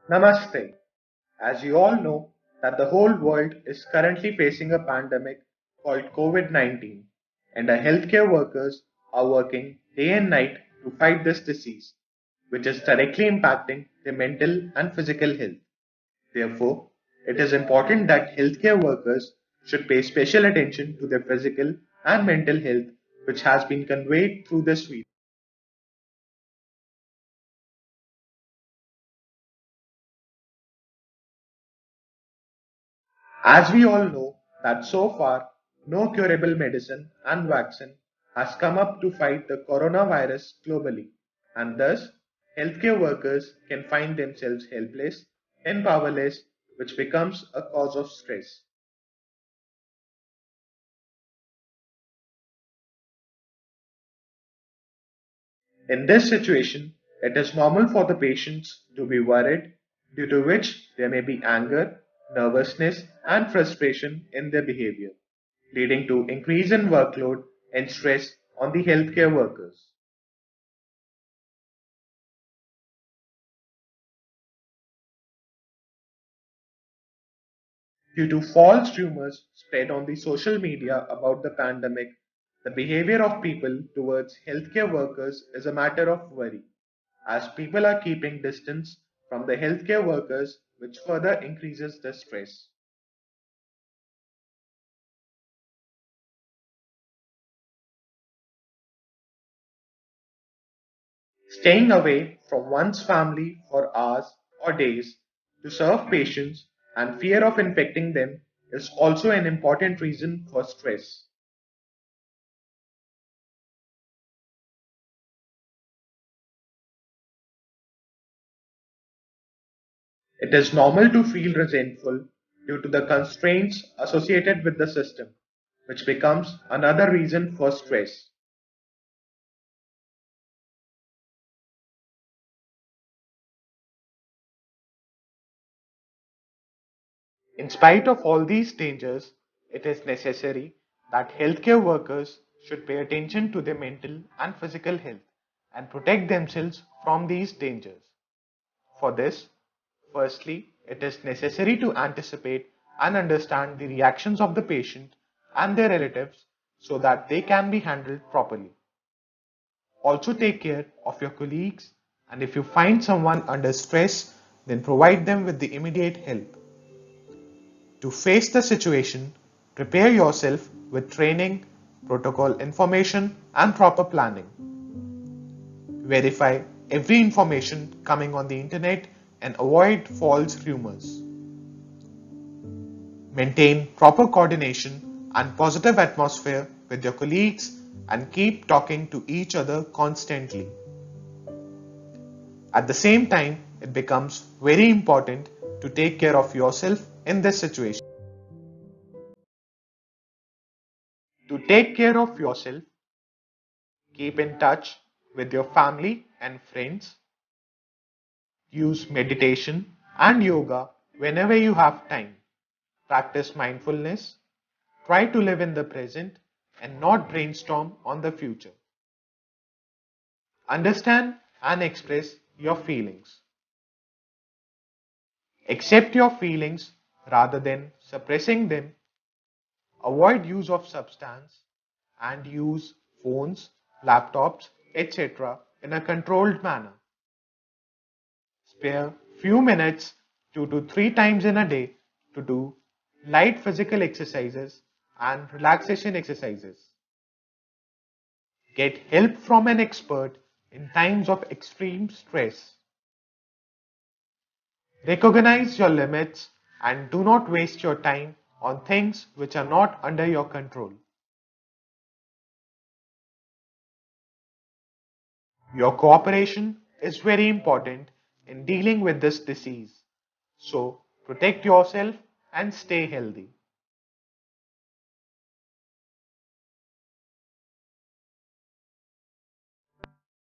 Namaste. As you all know, that the whole world is currently facing a pandemic called COVID-19, and our healthcare workers are working day and night to fight this disease, which is directly impacting their mental and physical health. Therefore, it is important that healthcare workers should pay special attention to their physical and mental health, which has been conveyed through this video. As we all know that so far no curable medicine and vaccine has come up to fight the coronavirus globally, and thus healthcare workers can find themselves helpless and powerless, which becomes a cause of stress. In this situation, it is normal for the patients to be worried, due to which there may be anger, nervousness, and frustration in their behavior, leading to increase in workload and stress on the healthcare workers. Due to false rumors spread on the social media about the pandemic, the behavior of people towards healthcare workers is a matter of worry, as people are keeping distance from the healthcare workers, which further increases the stress. Staying away from one's family for hours or days to serve patients and fear of infecting them is also an important reason for stress. It is normal to feel resentful due to the constraints associated with the system, which becomes another reason for stress. In spite of all these dangers, it is necessary that healthcare workers should pay attention to their mental and physical health and protect themselves from these dangers. For this, firstly, it is necessary to anticipate and understand the reactions of the patient and their relatives so that they can be handled properly. Also, take care of your colleagues, and if you find someone under stress, then provide them with the immediate help. To face the situation, prepare yourself with training, protocol information, and proper planning. Verify every information coming on the internet and avoid false rumors. Maintain proper coordination and positive atmosphere with your colleagues and keep talking to each other constantly. At the same time, it becomes very important to take care of yourself in this situation. To take care of yourself, keep in touch with your family and friends. Use meditation and yoga whenever you have time. Practice mindfulness. Try to live in the present and not brainstorm on the future. Understand and express your feelings. Accept your feelings rather than suppressing them. Avoid use of substance and use phones, laptops, etc. in a controlled manner. Spare few minutes 2 to 3 times in a day to do light physical exercises and relaxation exercises. Get help from an expert in times of extreme stress. Recognize your limits and do not waste your time on things which are not under your control. Your cooperation is very important in dealing with this disease. So protect yourself and stay healthy.